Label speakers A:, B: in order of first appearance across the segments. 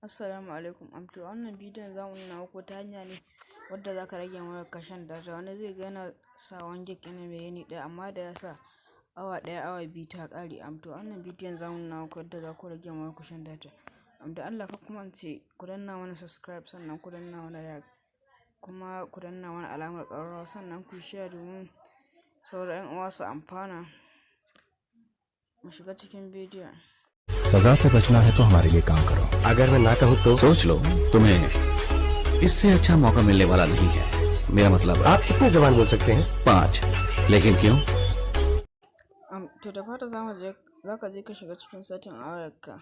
A: Assalamu alaikum. To wannan bidiyon za mu nuna muku ta hanya ne wadda za ka rage wayarka shan data. Wani zai ga yana sa 1 gig ne mai yini ɗaya, amma da ya sa awa ɗaya awa biyu ta ƙare. To wannan bidiyon za mu nuna muku yadda za ku rage wayarku shan data. Da Allah ka kuma ce ku danna mana subscribe, sannan ku danna mana like, kuma ku danna mana alamar ƙararrawa, sannan ku share domin sauran 'yan uwa su amfana. Mu shiga cikin bidiyon.
B: सजा से बचना है तो हमारे लिए काम करो।
C: अगर मैं ना कहूँ तो
B: सोच लो, तुम्हें इससे अच्छा मौका मिलने वाला नहीं है। मेरा मतलब
C: आप कितनी ज़बान बोल सकते हैं?
B: 5। लेकिन क्यों?
A: To da fata za ka je ka shiga cikin setting a wayarka.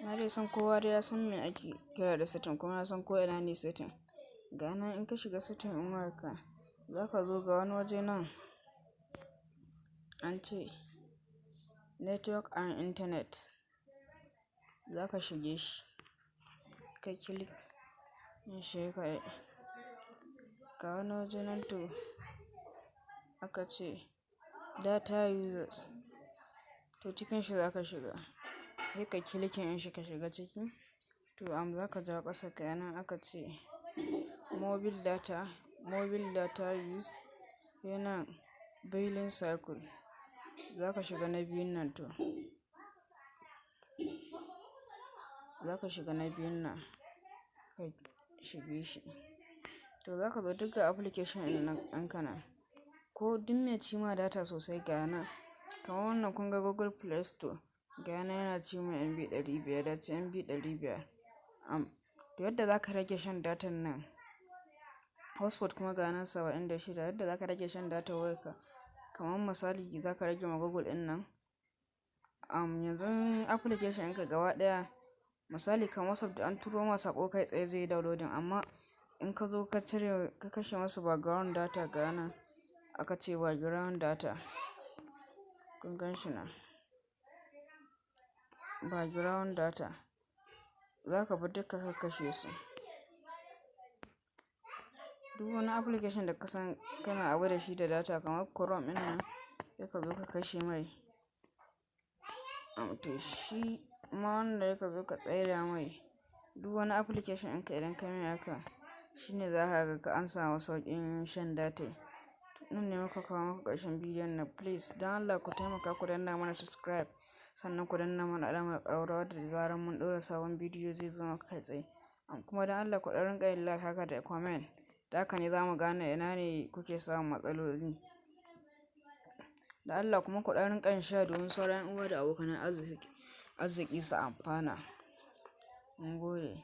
A: Na dai san kowa dai ya san me ake kira da setting, kuma ya san ko ina ne setting. Ga nan in ka shiga setting ɗin wayarka, za ka zo ga wani waje nan an ce network and internet. Za ka shige shi, ka click shi, ga wani waje nan to aka ce data users, to cikin shi za ka shiga, sai ka clicking in shi ka shiga ciki. To za ka jawo ƙasa, ga nan aka ce mobile data use, yana billing cycle. Za ka shiga na biyun nan, to za ka shiga na biyun nan, ka shige shi. To za ka zo duk ga application ɗin nan an kana ko duk mai ci ma data sosai. Ga nan kamar wannan kun ga Google Play Store, ga nan yana ci ma MB 500, da ci MB 500. To yadda za ka rage shan datan nan, hotspot kuma ga nan 76. Yadda za ka rage shan data wayarka, kamar misali za ka rage ma Google ɗin nan. Yanzu application ɗinka gaba ɗaya, misali kamar WhatsApp, an turo ma saƙo kai tsaye zai yi downloading, amma in ka zo ka kashe masa background data, ga nan aka ce background data, kun gan shi nan background data, za ka bi duka ka kashe su. Duk wani application da ka san kana abu da shi da data, kamar Chrome ɗin nan, sai ka zo ka kashe mai. To shi ma wanda ka zo ka tsaida mai duk wani application ɗinka, idan ka mai haka, shine za ka ga an samu sauƙin shan data. Nan ne muka kawo muku ƙarshen bidiyon nan. Please don Allah ku taimaka ku danna mana subscribe, sannan ku danna mana alamar ƙararrawa da zarar mun ɗora sabon bidiyo zai zo maka kai tsaye. Kuma don Allah ku rinƙa yin like haka da comment, da haka ne za mu gane ina ne kuke samun matsaloli. Da Allah kuma ku rinƙa yin share domin sauran 'yan uwa da abokan arziki su amfana. Mun gode.